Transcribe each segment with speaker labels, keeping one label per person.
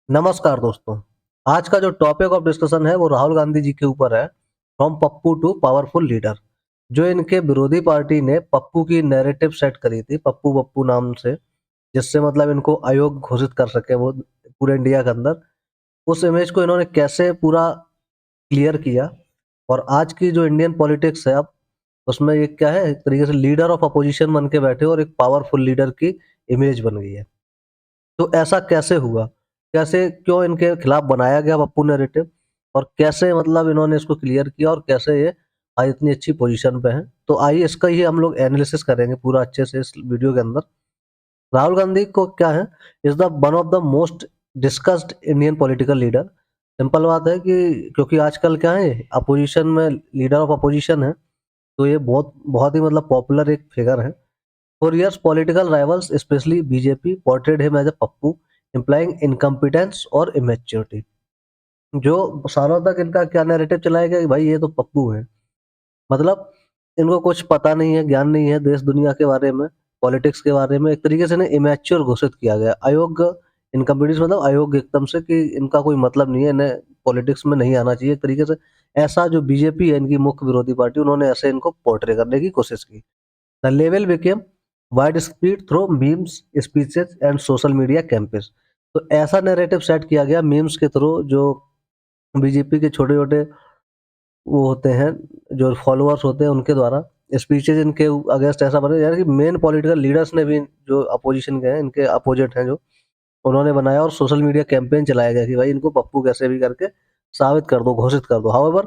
Speaker 1: नमस्कार दोस्तों। आज का जो टॉपिक ऑफ डिस्कशन है वो राहुल गांधी जी के ऊपर है, from Pappu to powerful leader. जो इनके विरोधी पार्टी ने पप्पू की नैरेटिव सेट करी थी, पप्पू पप्पू नाम से, जिससे मतलब इनको अयोग्य घोषित कर सके वो पूरे इंडिया के अंदर। उस इमेज को इन्होंने कैसे पूरा क्लियर किया, और आज की जो इंडियन पॉलिटिक्स है अब, उसमें ये क्या है, एक तरीके से लीडर ऑफ अपोजिशन बन के बैठे और एक पावरफुल लीडर की इमेज बन गई है। तो ऐसा कैसे हुआ? कैसे, क्यों इनके खिलाफ बनाया गया पप्पू नैरेटिव, और कैसे मतलब इन्होंने इसको क्लियर किया, और कैसे ये आज इतनी अच्छी पोजीशन पे हैं? तो आइए इसका ही हम लोग एनालिसिस करेंगे पूरा अच्छे से इस वीडियो के अंदर। राहुल गांधी को क्या है, is the one of the most discussed Indian political leader. Simple बात है कि क्योंकि आजकल क्या है, अपोजिशन में लीडर ऑफ अपोजिशन है, तो ये बहुत बहुत ही मतलब पॉपुलर एक फिगर है। For years, political rivals, especially BJP, portrayed him as a Pappu, implying incompetence और immaturity। जो सालों तक इनका क्या नैरेटिव चलाया गया कि भाई ये तो पप्पू है, मतलब इनको कुछ पता नहीं है, ज्ञान नहीं है देश दुनिया के बारे में, पॉलिटिक्स के बारे में। एक तरीके से इन्हें इमेच्योर घोषित किया गया, अयोग्य। इनकम्पिटेंस मतलब अयोग्य एकदम से, कि इनका कोई मतलब नहीं है, इन्हें पॉलिटिक्स में नहीं आना चाहिए एक तरीके से। ऐसा जो बीजेपी है, इनकी मुख्य विरोधी पार्टी, उन्होंने ऐसे इनको पोर्ट्रे करने की कोशिश की। The label became widespread through memes, speeches and social media campaigns। तो ऐसा नैरेटिव सेट किया गया मीम्स के थ्रू, जो बीजेपी के छोटे-छोटे वो होते हैं, जो फॉलोअर्स होते हैं उनके द्वारा, स्पीचेस इनके अगेंस्ट ऐसा बने यानी कि मेन पॉलिटिकल लीडर्स ने भी, जो अपोजिशन के हैं, इनके अपोजिट हैं जो, उन्होंने बनाया, और सोशल मीडिया कैंपेन चलाया गया कि भाई इनको पप्पू कैसे भी करके साबित कर दो, घोषित कर दो। However,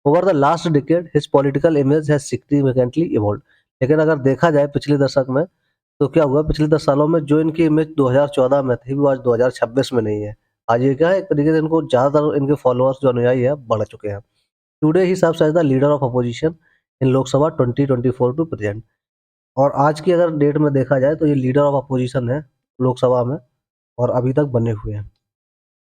Speaker 1: over the last decade his political image has significantly evolved. लेकिन अगर देखा जाए पिछले दशक में, तो क्या हुआ पिछले 10 सालों में, जो इनकी इमेज 2014 में थी वो आज 2026 में नहीं है। आज ये क्या है, एक तरीके से इनको ज़्यादातर इनके फॉलोअर्स जो अनुयायी है बढ़ चुके हैं। Today he serves as the leader of opposition in Lok Sabha 2024 to present. और आज की अगर डेट में देखा जाए तो ये लीडर ऑफ अपोजिशन है लोकसभा में, और अभी तक बने हुए हैं।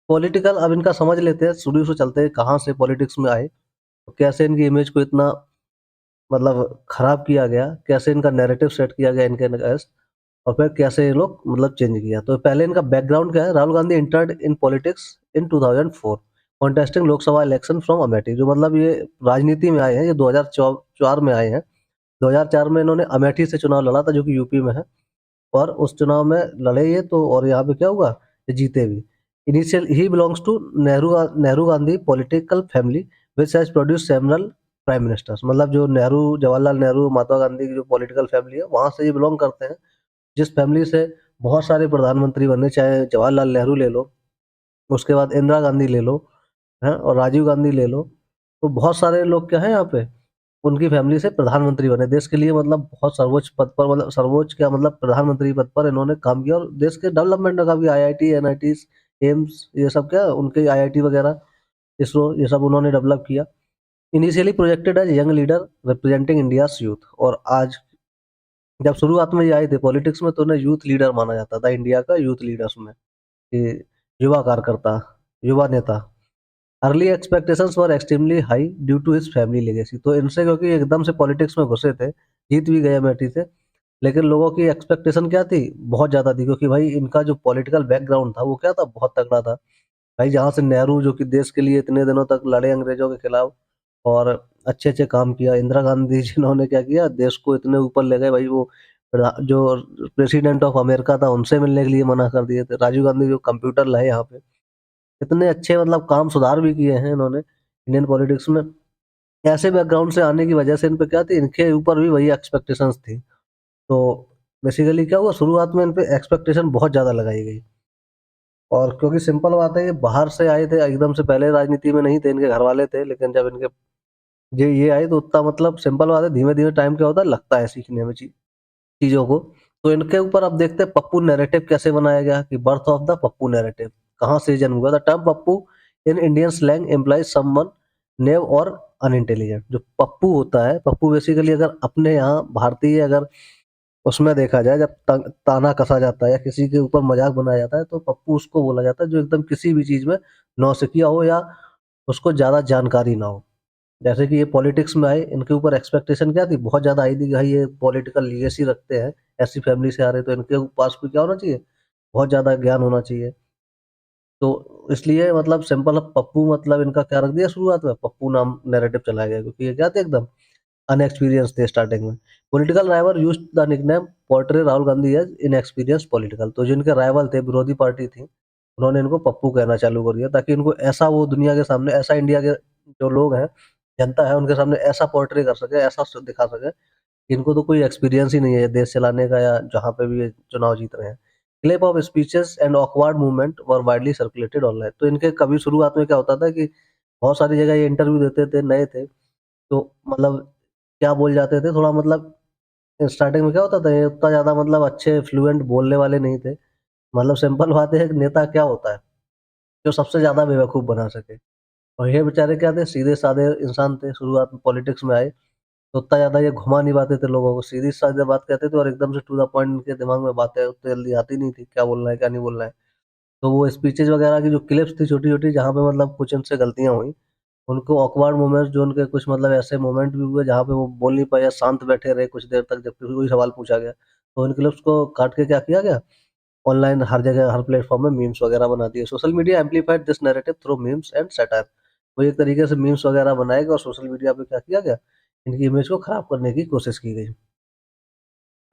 Speaker 1: पॉलिटिकल अब इनका समझ लेते हैं, शुरू से चलते हैं कहाँ से पॉलिटिक्स में आए, तो कैसे इनकी इमेज को इतना मतलब खराब किया गया, कैसे इनका नैरेटिव सेट किया गया इनके अगेंस्ट, और फिर कैसे ये लोग मतलब चेंज किया। तो पहले इनका बैकग्राउंड क्या है, Rahul Gandhi entered in politics in 2004, contesting Lok Sabha election from Amethi. जो मतलब ये राजनीति में आए हैं, ये 2004 में आए हैं। 2004 में इन्होंने अमेठी से चुनाव लड़ा था, जो कि यूपी में है, और उस चुनाव में लड़े ये तो, और यहाँ पे क्या हुआ, ये जीते भी। Initial he belongs to Nehru Gandhi political family which has produce several prime ministers. मतलब जो नेहरू, जवाहरलाल नेहरू, महात्मा गांधी की जो पॉलिटिकल फैमिली है, वहां से ये बिलोंग करते हैं, जिस फैमिली से बहुत सारे प्रधानमंत्री बने, चाहे जवाहरलाल नेहरू ले लो, उसके बाद इंदिरा गांधी ले लो, हैं, और राजीव गांधी ले लो। तो बहुत सारे लोग क्या है यहाँ पे, उनकी फैमिली से प्रधानमंत्री बने देश के लिए, मतलब बहुत सर्वोच्च पद पर, मतलब सर्वोच्च क्या मतलब प्रधानमंत्री पद पर इन्होंने काम किया, और देश के डेवलपमेंट में काफी आईआईटी, एनआईटी, एम्स, ये सब क्या उनके, आईआईटी वगैरह, इसरो, ये सब उन्होंने डेवलप किया। Initially projected as young leader representing India's youth, और आज जब शुरुआत में ये आए थे पॉलिटिक्स में, तो उन्हें यूथ लीडर माना जाता था, इंडिया का यूथ लीडर्स में, कि युवा कार्यकर्ता, युवा नेता। Early expectations were extremely high due to his family legacy. तो इनसे, क्योंकि एकदम से पॉलिटिक्स में घुसे थे, जीत भी गए अमेठी से, लेकिन लोगों की एक्सपेक्टेशन क्या थी, बहुत ज़्यादा थी, क्योंकि भाई इनका जो पॉलिटिकल बैकग्राउंड था वो क्या था, बहुत तगड़ा था। भाई जहाँ से नेहरू, जो कि देश के लिए इतने दिनों तक लड़े अंग्रेजों के खिलाफ, और अच्छे अच्छे काम किया। इंदिरा गांधी जिन्होंने क्या किया, देश को इतने ऊपर ले गए भाई, वो जो प्रेसिडेंट ऑफ अमेरिका था उनसे मिलने के लिए मना कर दिए थे। राजीव गांधी जो कंप्यूटर लाए यहाँ पे, इतने अच्छे मतलब काम सुधार भी किए हैं इन्होंने इंडियन पॉलिटिक्स में। ऐसे बैकग्राउंड से आने की वजह से इन पे क्या थी, इनके ऊपर भी वही एक्सपेक्टेशंस थी। तो बेसिकली क्या हुआ, शुरुआत में इन पे एक्सपेक्टेशन बहुत ज़्यादा लगाई गई, और क्योंकि सिंपल बात है, ये बाहर से आए थे एकदम से, पहले राजनीति में नहीं थे, इनके घर वाले थे, लेकिन जब इनके ये आए तो उतना मतलब सिंपल बात है, धीमे धीमे टाइम क्या होता है, लगता है सीखने में चीज़ों को। तो इनके ऊपर अब देखते हैं पप्पू नैरेटिव कैसे बनाया गया, कि birth of the Pappu narrative कहाँ से जन्म हुआ। The term Pappu in Indian slang employs someone naive और अनइंटेलिजेंट। जो पप्पू होता है, पप्पू बेसिकली अगर अपने यहाँ भारतीय, अगर उसमें देखा जाए, जब ताना कसा जाता है या किसी के ऊपर मजाक बनाया जाता है, तो पप्पू उसको बोला जाता है जो एकदम किसी भी चीज में नौसिखिया हो, या उसको ज्यादा जानकारी ना हो। जैसे कि ये पॉलिटिक्स में आए, इनके ऊपर एक्सपेक्टेशन क्या थी, बहुत ज्यादा आई थी कि भाई ये पॉलिटिकल लीगेसी रखते हैं, ऐसी फैमिली से आ रहे, तो इनके पास भी क्या होना चाहिए, बहुत ज्यादा ज्ञान होना चाहिए। तो इसलिए मतलब सिंपल पप्पू मतलब इनका क्या रख दिया शुरुआत में, पप्पू नाम नैरेटिव चलाया गया क्योंकि ये क्या थे एकदम अनएक्सपीरियंस थे स्टार्टिंग में। Political rival used the nickname portray Rahul Gandhi as inexperience political. तो जिनके राइवल थे, विरोधी पार्टी थी, उन्होंने इनको पप्पू कहना चालू कर दिया ताकि इनको ऐसा वो दुनिया के सामने ऐसा इंडिया के जो लोग हैं, जनता है, उनके सामने ऐसा पोर्ट्रे कर सके, ऐसा दिखा सके कि इनको तो कोई एक्सपीरियंस ही नहीं है देश चलाने का या जहाँ पे भी ये चुनाव जीत रहे हैं। Clip of speeches and awkward movement were widely circulated online. तो इनके कभी शुरुआत में क्या होता था कि बहुत सारी जगह ये इंटरव्यू देते थे, नए थे, तो मतलब क्या बोल जाते थे थोड़ा मतलब स्टार्टिंग में क्या होता था, ये उतना ज़्यादा मतलब अच्छे फ्लुएंट बोलने वाले नहीं थे। मतलब सिंपल बात है, एक नेता क्या होता है? जो सबसे ज़्यादा बेवकूफ़ बना सके। और ये बेचारे क्या थे, सीधे-साधे इंसान थे, शुरुआत में पॉलिटिक्स में आए, तो उतना ज़्यादा ये घुमा नहीं पाते थे लोगों को, सीधी-सादी बात कहते थे और एकदम से टू द पॉइंट इनके दिमाग में बातें उतनी जल्दी आती नहीं थी, क्या बोलना है, क्या नहीं बोलना है। तो वो स्पीचेज़ वगैरह की जो क्लिप्स थी छोटी-छोटी जहाँ पे मतलब कुछ इनसे गलतियाँ हुई, उनको ऑकवर्ड मोमेंट्स जो उनके कुछ मतलब ऐसे मोमेंट भी हुए जहाँ पे वो बोल नहीं पाए या शांत बैठे रहे कुछ देर तक जबकि कोई सवाल पूछा गया। तो इन क्लिप्स को काट के क्या किया गया, ऑनलाइन हर जगह हर प्लेटफ़ॉर्म में मीम्स वगैरह बना दिए। Social media amplified this narrative through memes and satire. वो एक तरीके से मीम्स वगैरह बनाएगा और सोशल मीडिया पे क्या किया गया, इनकी इमेज को खराब करने की कोशिश की गई।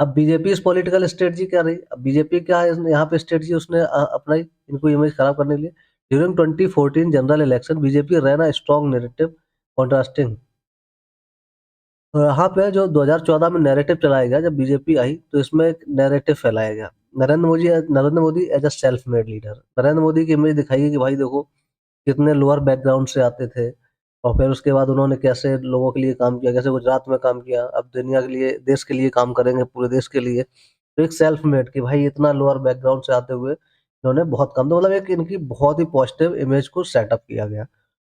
Speaker 1: अब बीजेपी इस पॉलिटिकल स्ट्रेटजी क्या रही? अब बीजेपी क्या है इसने यहाँ पे स्ट्रेटजी उसने अपनाई इनको इमेज खराब करने के लिए। During 2014 general election BJP ran a strong narrative contrasting. यहाँ पे जो 2014 में नैरेटिव चलाया गया जब बीजेपी आई तो इसमें एक नैरेटिव फैलाया गया। Narendra Modi as a self made leader. Narendra Modi की इमेज दिखाई गई कि भाई देखो कितने लोअर बैकग्राउंड से आते थे और फिर उसके बाद उन्होंने कैसे लोगों के लिए काम किया, कैसे गुजरात में काम किया, अब दुनिया के लिए देश के लिए काम करेंगे, पूरे देश के लिए। तो एक सेल्फ मेड कि भाई इतना लोअर बैकग्राउंड से आते हुए इन्होंने बहुत काम, तो मतलब एक इनकी बहुत ही पॉजिटिव इमेज को सेटअप किया गया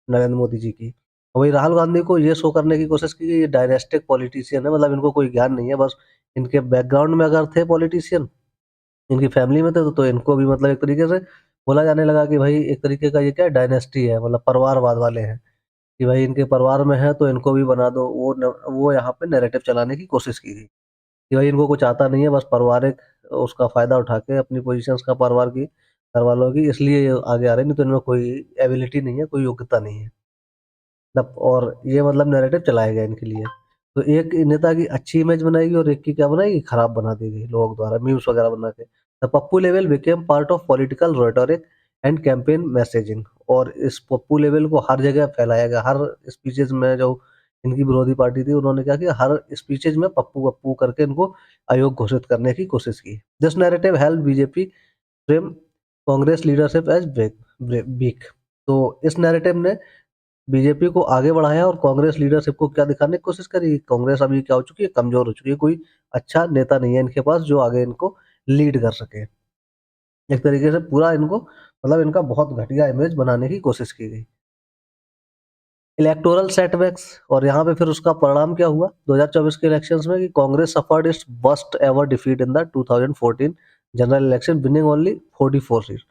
Speaker 1: नरेंद्र मोदी जी की। वही राहुल गांधी को ये शो करने की कोशिश की कि ये डायनेस्टिक पॉलिटिशियन है, मतलब इनको कोई ज्ञान नहीं है, बस इनके बैकग्राउंड में अगर थे पॉलिटिशियन, इनकी फैमिली में थे तो इनको भी मतलब एक तरीके से बोला जाने लगा कि भाई एक तरीके का ये क्या है, डायनेस्टी है, मतलब परिवारवाद वाले हैं कि भाई इनके परिवार में है तो इनको भी बना दो। वो यहाँ पे नैरेटिव चलाने की कोशिश की गई कि भाई इनको कुछ आता नहीं है, बस पारिवारिक उसका फ़ायदा उठा के अपनी पोज़ीशंस का परिवार की, घरवालों की, इसलिए ये आगे आ रहे हैं, नहीं तो इनमें कोई एबिलिटी नहीं है, कोई योग्यता नहीं है। मतलब और ये मतलब नैरेटिव चलाया गया इनके लिए। तो एक नेता की अच्छी इमेज बनाएगी और एक की क्या बनाएगी, खराब बना देगी लोगों द्वारा मीम्स वगैरह बना के। The Pappu level became part of political rhetoric and campaign messaging. और इस पप्पू लेवल को हर जगह फैलाया गया, हर स्पीचेज़ में जो इनकी विरोधी पार्टी थी उन्होंने क्या किया, हर स्पीचेज़ में पप्पू, पप्पू करके इनको अयोग्य घोषित करने की कोशिश की। This narrative helped BJP frame Congress leadership as weak. तो इस नैरेटिव ने बीजेपी को आगे बढ़ाया और कांग्रेस लीडरशिप को क्या दिखाने की कोशिश करी, कांग्रेस अभी क्या हो चुकी है, कमज़ोर हो चुकी है, कोई अच्छा नेता नहीं है इनके पास जो आगे इनको लीड कर सके। एक तरीके से पूरा इनको मतलब इनका बहुत घटिया इमेज बनाने की कोशिश की गई। इलेक्टोरल सेटबैक्स, और यहाँ पे फिर उसका परिणाम क्या हुआ 2024 के इलेक्शंस में कि Congress suffered its worst ever defeat in the 2014 general election winning only 44 seat.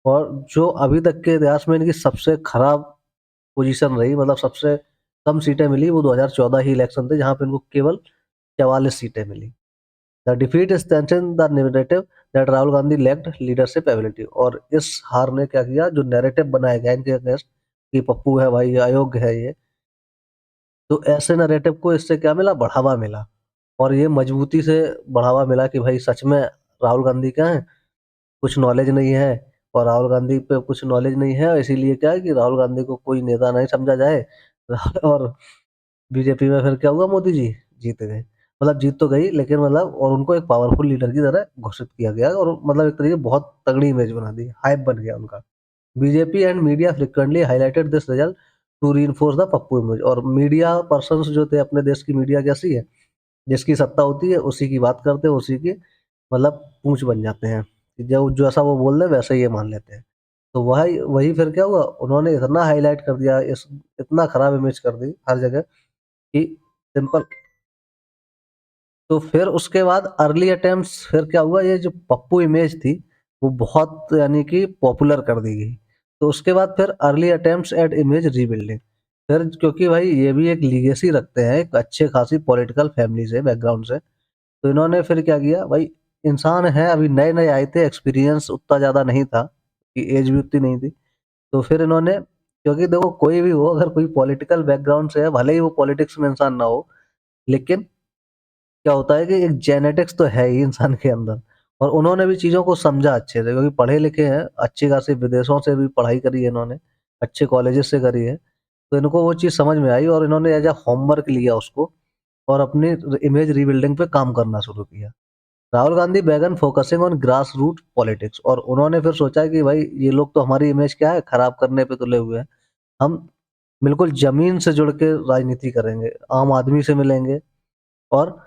Speaker 1: और जो अभी तक के इतिहास में इनकी सबसे खराब पोजीशन रही, मतलब सबसे कम सीटें मिली वो 2014 ही इलेक्शन थे जहाँ पे इनको केवल 44 सीटें मिली। The defeat strengthen the narrative that Rahul Gandhi lacked leadership ability. और इस हार ने क्या किया, जो नैरेटिव बनाया गया इनके अगेंस्ट कि पप्पू है भाई, ये अयोग्य है ये, तो ऐसे नैरेटिव को इससे क्या मिला, बढ़ावा मिला। और ये मजबूती से बढ़ावा मिला कि भाई सच में राहुल गांधी क्या है, कुछ नॉलेज नहीं है, और राहुल गांधी पे कुछ नॉलेज नहीं है, इसीलिए क्या है कि राहुल गांधी को कोई नेता नहीं समझा जाए। और बीजेपी में फिर क्या हुआ, मोदी जी जीत गए। मतलब जीत तो गई लेकिन मतलब और उनको एक पावरफुल लीडर की तरह घोषित किया गया और मतलब एक तरीके बहुत तगड़ी इमेज बना दी, हाइप बन गया उनका। BJP and media frequently highlighted this result to reinforce the Pappu image. और मीडिया पर्सन्स जो थे, अपने देश की मीडिया कैसी है, जिसकी सत्ता होती है उसी की बात करते हैं, उसी की मतलब पूंछ बन जाते हैं। कि जो जैसा वो बोल रहे वैसा ही ये मान लेते हैं। तो वही वही फिर क्या हुआ, उन्होंने इतना हाईलाइट कर दिया, इस इतना खराब इमेज कर दी हर जगह कि सिंपल। तो फिर उसके बाद अर्ली अटेम्प्ट्स, फिर क्या हुआ, ये जो पप्पू इमेज थी वो बहुत यानी कि पॉपुलर कर दी गई। तो उसके बाद फिर early attempts at image rebuilding. फिर क्योंकि भाई ये भी एक लीगेसी रखते हैं, एक अच्छे खासी पॉलिटिकल फैमिली से, बैकग्राउंड से, तो इन्होंने फिर क्या किया भाई, इंसान है अभी नए नए आए थे, एक्सपीरियंस उतना ज़्यादा नहीं था कि एज भी उतनी नहीं थी। तो फिर इन्होंने, क्योंकि देखो कोई भी हो, अगर कोई पॉलिटिकल बैकग्राउंड से है, भले ही वो पॉलिटिक्स में इंसान ना हो, लेकिन क्या होता है कि एक जेनेटिक्स तो है ही इंसान के अंदर। और उन्होंने भी चीज़ों को समझा अच्छे से, क्योंकि पढ़े लिखे हैं, अच्छी खासी विदेशों से भी पढ़ाई करी है इन्होंने, अच्छे कॉलेजेस से करी है। तो इनको वो चीज़ समझ में आई और इन्होंने एज अ होमवर्क लिया उसको और अपनी इमेज रीबिल्डिंग पे काम करना शुरू किया। Rahul Gandhi began focusing on grass root politics, और उन्होंने फिर सोचा कि भाई ये लोग तो हमारी इमेज क्या है खराब करने पे तुले हुए हैं, हम बिल्कुल जमीन से जुड़ के राजनीति करेंगे, आम आदमी से मिलेंगे और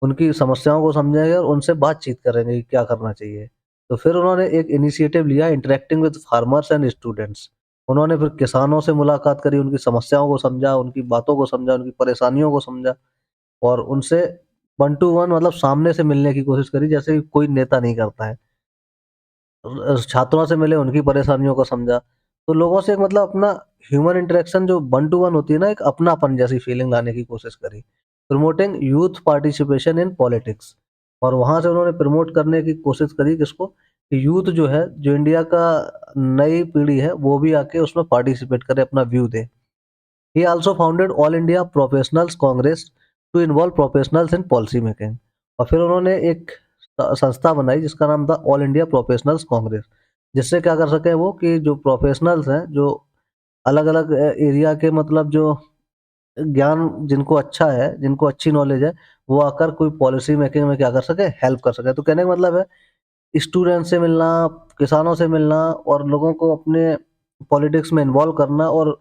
Speaker 1: उनकी समस्याओं को समझेंगे और उनसे बातचीत करेंगे कि क्या करना चाहिए। तो फिर उन्होंने एक इनिशिएटिव लिया, interacting with farmers and students. उन्होंने फिर किसानों से मुलाकात करी, उनकी समस्याओं को समझा, उनकी बातों को समझा, उनकी परेशानियों को समझा और उनसे वन टू वन मतलब सामने से मिलने की कोशिश करी, जैसे कि कोई नेता नहीं करता है। छात्रों से मिले, उनकी परेशानियों को समझा। तो लोगों से एक मतलब अपना ह्यूमन इंटरेक्शन जो वन टू वन होती है ना, एक अपनापन जैसी फीलिंग लाने की कोशिश करी। Promoting youth participation in politics, और वहाँ से उन्होंने प्रमोट करने की कोशिश करी किसको, कि यूथ जो है, जो इंडिया का नई पीढ़ी है, वो भी आके उसमें पार्टिसिपेट करे, अपना व्यू दे। He also founded all India professionals Congress to involve professionals in policy making. और फिर उन्होंने एक संस्था बनाई जिसका नाम था ऑल इंडिया प्रोफेशनल्स कांग्रेस, जिससे क्या कर सके वो, कि जो प्रोफेशनल्स हैं, जो अलग अलग एरिया के मतलब जो ज्ञान जिनको अच्छा है, जिनको अच्छी नॉलेज है, वो आकर कोई पॉलिसी मेकिंग में क्या कर सके, हेल्प कर सके। तो कहने का मतलब है स्टूडेंट से मिलना, किसानों से मिलना और लोगों को अपने पॉलिटिक्स में इन्वॉल्व करना और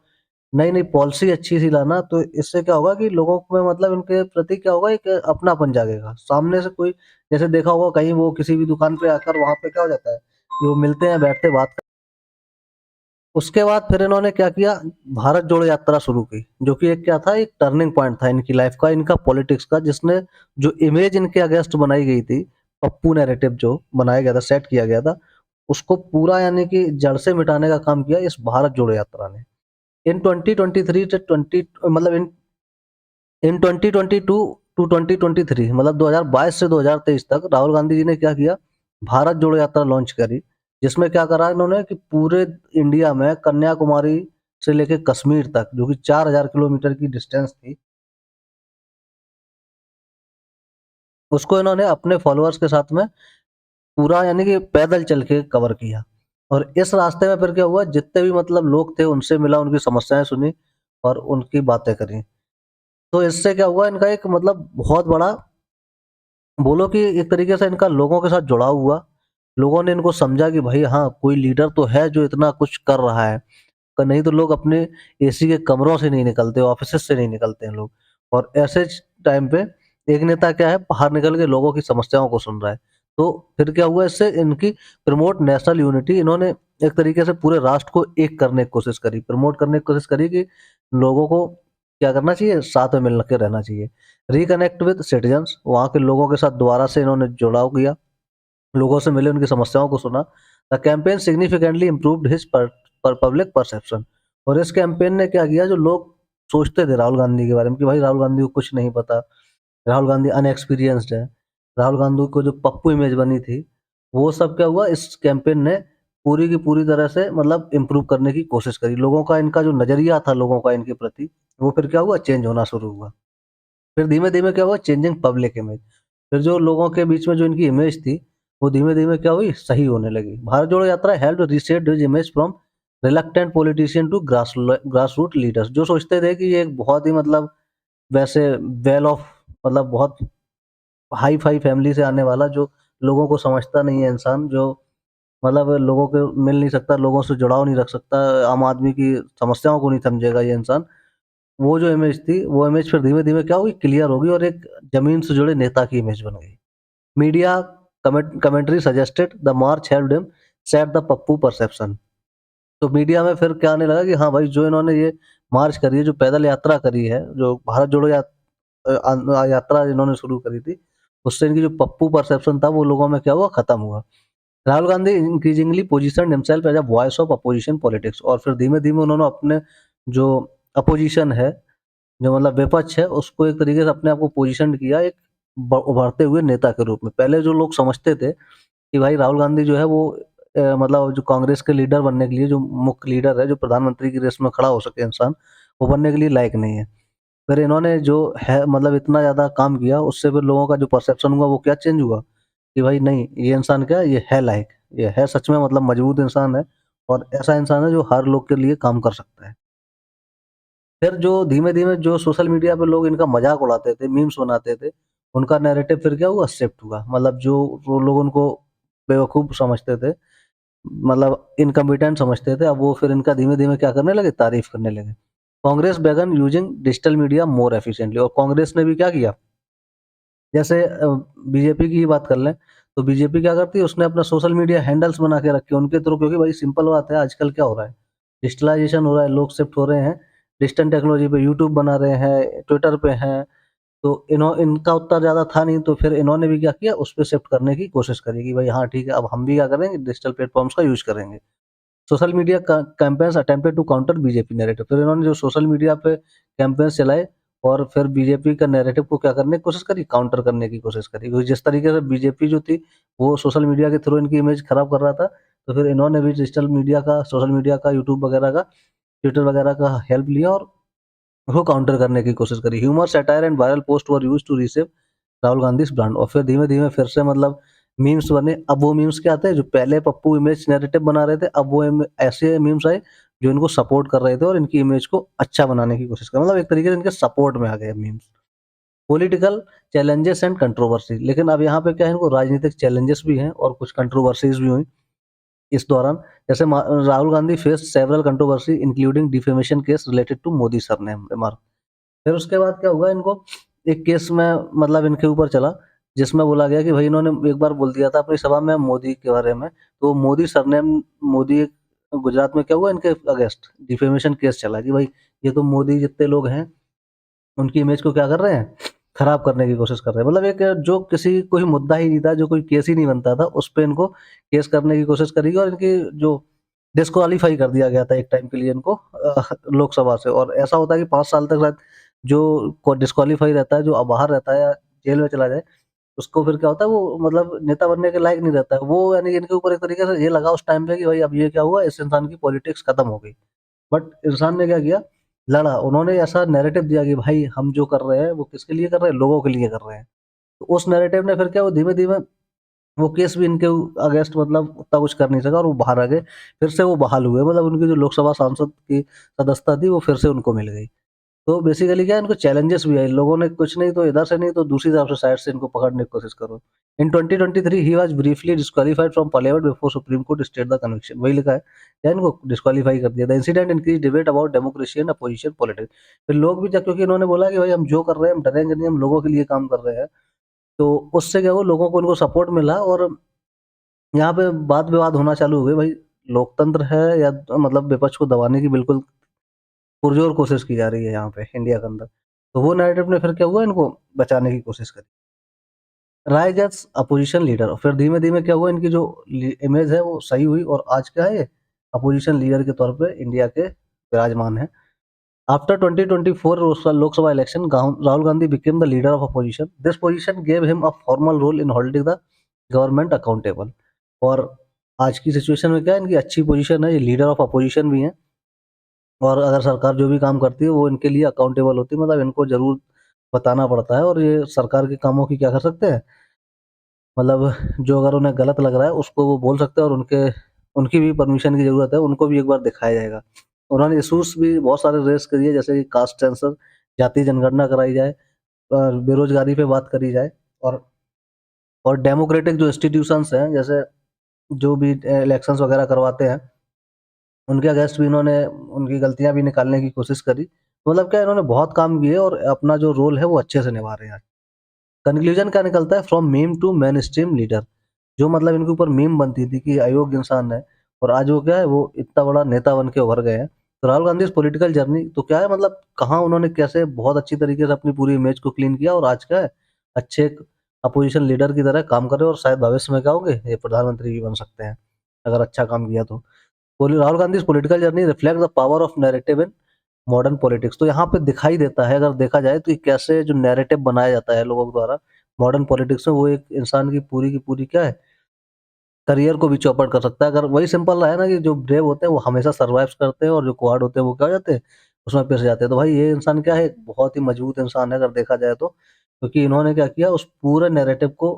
Speaker 1: नई नई पॉलिसी अच्छी सी लाना। तो इससे क्या होगा कि लोगों में मतलब इनके प्रति क्या होगा, एक अपनापन जागेगा। सामने से कोई, जैसे देखा होगा कहीं वो किसी भी दुकान पे आकर वहां पे क्या हो जाता है कि वो मिलते हैं, बैठते बात करते। उसके बाद फिर इन्होंने क्या किया, भारत जोड़ो यात्रा शुरू की, जो कि एक क्या था, एक टर्निंग पॉइंट था इनकी लाइफ का, इनका पॉलिटिक्स का, जिसने जो इमेज इनके अगेंस्ट बनाई गई थी, पप्पू नैरेटिव जो बनाया गया था, सेट किया गया था, उसको पूरा यानी कि जड़ से मिटाने का काम किया इस भारत जोड़ो यात्रा ने। इन 2023 से 20 मतलब इन 2022 टू 2023 मतलब 2022 से 2023 तक राहुल गांधी जी ने क्या किया, भारत जोड़ो यात्रा लॉन्च करी, जिसमें क्या करा इन्होंने कि पूरे इंडिया में कन्याकुमारी से लेके कश्मीर तक, जो कि 4000 किलोमीटर की डिस्टेंस थी, उसको इन्होंने अपने फॉलोअर्स के साथ में पूरा यानी कि पैदल चल के कवर किया। और इस रास्ते में फिर क्या हुआ, जितने भी मतलब लोग थे उनसे मिला, उनकी समस्याएं सुनी और उनकी बातें करी। तो इससे क्या हुआ, इनका एक मतलब बहुत बड़ा, बोलो कि एक तरीके से इनका लोगों के साथ जुड़ाव हुआ। लोगों ने इनको समझा कि भाई हाँ, कोई लीडर तो है जो इतना कुछ कर रहा है। नहीं तो लोग अपने एसी के कमरों से नहीं निकलते, ऑफिस से नहीं निकलते हैं लोग। और ऐसे टाइम पे एक नेता क्या है, बाहर निकल के लोगों की समस्याओं को सुन रहा है। तो फिर क्या हुआ, इससे इनकी प्रमोट नेशनल यूनिटी, इन्होंने एक तरीके से पूरे राष्ट्र को एक करने की कोशिश करी, प्रमोट करने की कोशिश करी कि लोगों को क्या करना चाहिए, साथ में मिल के रहना चाहिए। रिकनेक्ट विद सिटीजन्स, वहाँ के लोगों के साथ दोबारा से इन्होंने जुड़ाव किया, लोगों से मिले, उनकी समस्याओं को सुना। The campaign significantly improved his public perception. और इस कैंपेन ने क्या किया, जो लोग सोचते थे राहुल गांधी के बारे में कि भाई राहुल गांधी को कुछ नहीं पता, राहुल गांधी अनएक्सपीरियंस्ड है, राहुल गांधी को जो पप्पू इमेज बनी थी, वो सब क्या हुआ, इस कैंपेन ने पूरी की पूरी तरह से मतलब इम्प्रूव करने की कोशिश करी। लोगों का, इनका जो नजरिया था लोगों का इनके प्रति, वो फिर क्या हुआ, चेंज होना शुरू हुआ। फिर धीमे-धीमे क्या हुआ, चेंजिंग पब्लिक इमेज। फिर जो लोगों के बीच में जो इनकी इमेज थी, वो धीमे-धीमे क्या हुई, सही होने लगी। Bharat Jodo Yatra helped reset his image from reluctant politician to grass root leaders. जो सोचते थे कि ये एक बहुत ही मतलब वैसे वेल ऑफ, मतलब बहुत हाई फाई फैमिली से आने वाला, जो लोगों को समझता नहीं है इंसान, जो मतलब लोगों को मिल नहीं सकता, लोगों से जुड़ाव नहीं रख सकता, आम आदमी की समस्याओं को नहीं समझेगा ये इंसान। वो जो इमेज थी, वो इमेज फिर धीमे-धीमे क्या हुई, क्लियर हो गई और एक ज़मीन से जुड़े नेता की इमेज बन गई। Media commentary suggested the March helped him set the Pappu perception. तो मीडिया में फिर क्या आने लगा कि हाँ भाई, जो इन्होंने ये मार्च करी है, जो पैदल यात्रा करी है, जो भारत जोड़ो यात्रा इन्होंने शुरू करी थी, उससे इनकी जो पप्पू परसेप्शन था, वो लोगों में क्या हुआ, खत्म हुआ। Rahul Gandhi increasingly positioned himself as a voice of opposition politics. और फिर धीमे-धीमे उन्होंने अपने जो अपोजिशन है, जो मतलब विपक्ष है, उसको एक तरीके से अपने आप को पोजीशन किया एक उभरते हुए नेता के रूप में। पहले जो लोग समझते थे कि भाई राहुल गांधी जो है वो मतलब जो कांग्रेस के लीडर बनने के लिए जो मुख्य लीडर है, जो प्रधानमंत्री की रेस में खड़ा हो सके इंसान, वो बनने के लिए लायक नहीं है। फिर इन्होंने जो है मतलब इतना ज़्यादा काम किया, उससे फिर लोगों का जो परसेप्शन हुआ वो क्या चेंज हुआ कि भाई नहीं, ये इंसान क्या है, ये है लायक, ये है सच में मतलब मजबूत इंसान है और ऐसा इंसान है जो हर लोग के लिए काम कर सकता है। फिर जो धीमे-धीमे जो सोशल मीडिया पे लोग इनका मज़ाक उड़ाते थे, मीम्स बनाते थे, उनका नैरेटिव फिर क्या हुआ शिफ्ट हुआ। मतलब जो वो लोग उनको बेवकूफ़ समझते थे, मतलब इनकम्पिटेंट समझते थे, अब वो फिर इनका धीमे-धीमे क्या करने लगे, तारीफ़ करने लगे। कांग्रेस बेगन यूजिंग डिजिटल मीडिया मोर एफिशिएंटली, और कांग्रेस ने भी क्या किया, जैसे बीजेपी की ही बात कर लें, तो बीजेपी क्या करती है, उसने अपना सोशल मीडिया हैंडल्स बना के रखे हैं उनके थ्रू, क्योंकि भाई सिंपल बात है, आजकल क्या हो रहा है, डिजिटलाइज़ेशन हो रहा है, लोग शिफ्ट हो रहे हैं डिजिटल टेक्नोलॉजी पे, यूट्यूब बना रहे हैं, ट्विटर पे हैं, तो इनका उतना ज़्यादा था नहीं, तो फिर इन्होंने भी क्या किया, उस पे शिफ्ट करने की कोशिश करी कि भाई हाँ, ठीक है, अब हम भी क्या करेंगे, डिजिटल प्लेटफ़ॉर्म्स का यूज़ करेंगे। सोशल मीडिया का campaigns attempted to counter BJP narrative, फिर इन्होंने जो सोशल मीडिया पे कैंपेन्स चलाए और फिर बीजेपी का नैरेटिव को क्या करने की कोशिश करी, काउंटर करने की कोशिश करी। क्योंकि जिस तरीके से बीजेपी जो थी, वो सोशल मीडिया के थ्रू इनकी इमेज खराब कर रहा था, तो फिर इन्होंने भी डिजिटल मीडिया का, सोशल मीडिया का, यूट्यूब वगैरह का, ट्विटर वगैरह का हेल्प लिया और वो काउंटर करने की कोशिश करी। Humour, satire and viral post were used to receive Rahul Gandhi's brand, और फिर धीमे-धीमे फिर से मतलब मीम्स बने। अब वो मीम्स क्या आते हैं, जो पहले पप्पू इमेज नैरेटिव बना रहे थे, अब वो ऐसे मीम्स आए जो इनको सपोर्ट कर रहे थे और इनकी इमेज को अच्छा बनाने की कोशिश कर, मतलब एक तरीके से इनके सपोर्ट में आ गए memes. Political challenges and controversy, लेकिन अब यहाँ पे क्या है, इनको राजनीतिक चैलेंजेस भी हैं और कुछ कंट्रोवर्सीज़ भी हुई इस दौरान। जैसे Rahul Gandhi faced several controversy including defamation case related to Modi surname remark. फिर उसके बाद क्या हुआ, इनको एक केस में मतलब इनके ऊपर चला, जिसमें बोला गया कि भाई इन्होंने एक बार बोल दिया था अपनी सभा में मोदी के बारे में, तो मोदी सरनेम, मोदी गुजरात में क्या हुआ, इनके अगेंस्ट डिफेमेशन केस चला कि भाई ये तो मोदी जितने लोग हैं, उनकी इमेज को क्या कर रहे हैं, खराब करने की कोशिश कर रहे हैं। मतलब एक जो किसी कोई मुद्दा ही नहीं था, जो कोई केस ही नहीं बनता था, उस पे इनको केस करने की कोशिश करी गई और इनकी जो डिस्क्वालीफाई कर दिया गया था एक टाइम के लिए इनको लोकसभा से। और ऐसा होता है कि 5 साल तक शायद जो को डिस्क्वालीफाई रहता है, जो बाहर रहता है या जेल में चला जाए, उसको फिर क्या होता है, वो मतलब नेता बनने के लायक नहीं रहता है। वो यानी इनके ऊपर एक तरीके से ये लगा उस टाइम पे कि भाई अब ये क्या हुआ, इस इंसान की पॉलिटिक्स खत्म हो गई। बट इंसान ने क्या किया, लड़ा। उन्होंने ऐसा नैरेटिव दिया कि भाई हम जो कर रहे हैं वो किसके लिए कर रहे हैं, लोगों के लिए कर रहे हैं। तो उस नैरेटिव ने फिर क्या, वो धीमे-धीमे वो केस भी इनके अगेंस्ट मतलब उतना कुछ कर नहीं सका और वो बाहर आ गए। फिर से वो बहाल हुए, मतलब उनकी जो लोकसभा सांसद की सदस्यता थी वो फिर से उनको मिल गई। तो बेसिकली क्या है, इनको चैलेंजेस भी आए। लोगों ने कुछ नहीं तो इधर से नहीं तो दूसरी तरफ से साइड से इनको पकड़ने की कोशिश करो। इन 2023 he was briefly disqualified from parliament before supreme court state the conviction. वही लिखा है, या इनको डिस्क्वालीफाई कर दिया। The incident increase debate about democracy and opposition politics. फिर लोग भी जब, क्योंकि इन्होंने बोला कि भाई हम जो कर रहे हैं हम डरेंगे नहीं, हम लोगों के लिए काम कर रहे हैं। तो उससे क्या हुआ, लोगों को उनको सपोर्ट मिला और यहाँ पे वाद-विवाद होना चालू हो गए। भाई लोकतंत्र है या मतलब विपक्ष को दबाने की बिल्कुल पुरज़ोर कोशिश की जा रही है यहाँ पे इंडिया के अंदर। तो वो नैरेटिव ने फिर क्या हुआ, इनको बचाने की कोशिश करी। राइज़ एज़ अपोज़िशन लीडर, फिर धीमे-धीमे क्या हुआ, इनकी जो इमेज है वो सही हुई और आज क्या है, ये अपोज़िशन लीडर के तौर पे इंडिया के विराजमान है। After 2024 Lok Sabha election, Rahul Gandhi became the leader of opposition. This position gave him a formal role in holding the government accountable. और आज की सिचुएशन में क्या है, इनकी अच्छी पोज़ीशन है, ये लीडर ऑफ अपोज़िशन भी हैं और अगर सरकार जो भी काम करती है वो इनके लिए अकाउंटेबल होती है, मतलब इनको ज़रूर बताना पड़ता है और ये सरकार के कामों की क्या कर सकते हैं, मतलब जो अगर उन्हें गलत लग रहा है उसको वो बोल सकते हैं और उनकी भी परमिशन की ज़रूरत है, उनको भी एक बार दिखाया जाएगा। उन्होंने इश्यूज़ भी बहुत सारे रेज़ किए, जैसे कि कास्ट सेंसस, जातीय जनगणना कराई जाए और बेरोज़गारी पे बात करी जाए और डेमोक्रेटिक जो इंस्टीट्यूशंस हैं, जैसे जो भी इलेक्शंस वगैरह करवाते हैं, उनके अगेंस्ट भी इन्होंने उनकी गलतियाँ भी निकालने की कोशिश करी। मतलब क्या, इन्होंने बहुत काम किए और अपना जो रोल है वो अच्छे से निभा रहे हैं। कंक्लूजन क्या निकलता है, from meme to mainstream leader. जो मतलब इनके ऊपर मीम बनती थी कि अयोग्य इंसान है, और आज वो क्या है, वो इतना बड़ा नेता बन के उभर गए हैं। तो राहुल गांधी पॉलिटिकल जर्नी तो क्या है, मतलब कहाँ उन्होंने कैसे बहुत अच्छी तरीके से अपनी पूरी इमेज को क्लीन किया और आज क्या है, अच्छे अपोजिशन लीडर की तरह काम कर रहे हैं और शायद भविष्य में क्या होंगे, ये प्रधानमंत्री भी बन सकते हैं अगर अच्छा काम किया तो। Rahul Gandhi political journey reflect the power of narrative in modern politics. तो यहाँ पे दिखाई देता है, अगर देखा जाए तो ये कैसे जो नैरेटिव बनाया जाता है लोगों के द्वारा मॉडर्न पॉलिटिक्स में, वो एक इंसान की पूरी क्या है, करियर को भी चौपट कर सकता है। अगर वही सिंपल रहा है ना कि जो ब्रेव होते हैं वो हमेशा सर्वाइव करते हैं और जो कॉवर्ड होते हैं वो क्या हो जाते हैं, उसमें पिस जाते हैं। तो भाई ये इंसान क्या है, बहुत ही मजबूत इंसान है अगर देखा जाए तो, क्योंकि इन्होंने क्या किया, उस पूरे नैरेटिव को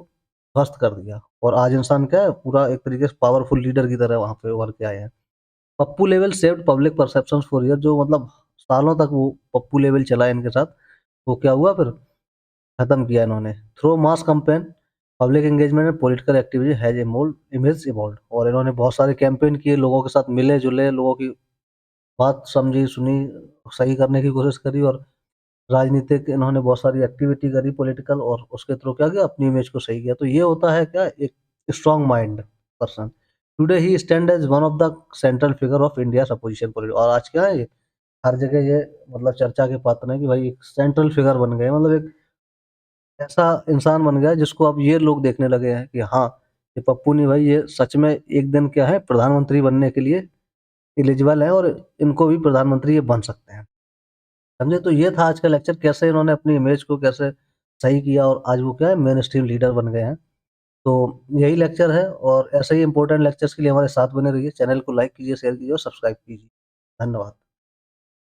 Speaker 1: ध्वस्त कर दिया और आज इंसान क्या है, पूरा एक तरीके से पावरफुल लीडर की तरह वहाँ पे उभर के आए हैं। Pappu level saved public perceptions for year, जो मतलब सालों तक वो पप्पू लेवल चला इनके साथ, वो क्या हुआ फिर, खत्म किया इन्होंने। Through mass campaign, public engagement and political activity has image evolve, और इन्होंने बहुत सारे कैंपेन किए, लोगों के साथ मिले जुले, लोगों की बात समझी सुनी, सही करने की कोशिश करी, और राजनीतिक इन्होंने बहुत सारी एक्टिविटी करी पॉलिटिकल, और उसके थ्रू क्या किया, अपनी इमेज को सही किया। तो ये होता है क्या, एक strong mind person. Today he stand as one of the central figure of India opposition politics, और आज क्या है ये, हर जगह ये मतलब चर्चा के पात्र है कि भाई एक सेंट्रल फिगर बन गए, मतलब एक ऐसा इंसान बन गया है जिसको अब ये लोग देखने लगे हैं कि हाँ, ये पप्पू नहीं भाई, ये सच में एक दिन क्या है, प्रधानमंत्री बनने के लिए एलिजिबल है, और इनको भी प्रधानमंत्री ये बन सकते हैं। समझे? तो ये था आज का लेक्चर, कैसे इन्होंने अपनी इमेज को कैसे सही किया और आज वो क्या है, मेन स्ट्रीम लीडर बन गए हैं। तो यही लेक्चर है, और ऐसे ही इंपॉर्टेंट लेक्चर्स के लिए हमारे साथ बने रहिए। चैनल को लाइक कीजिए, शेयर कीजिए और सब्सक्राइब कीजिए। धन्यवाद।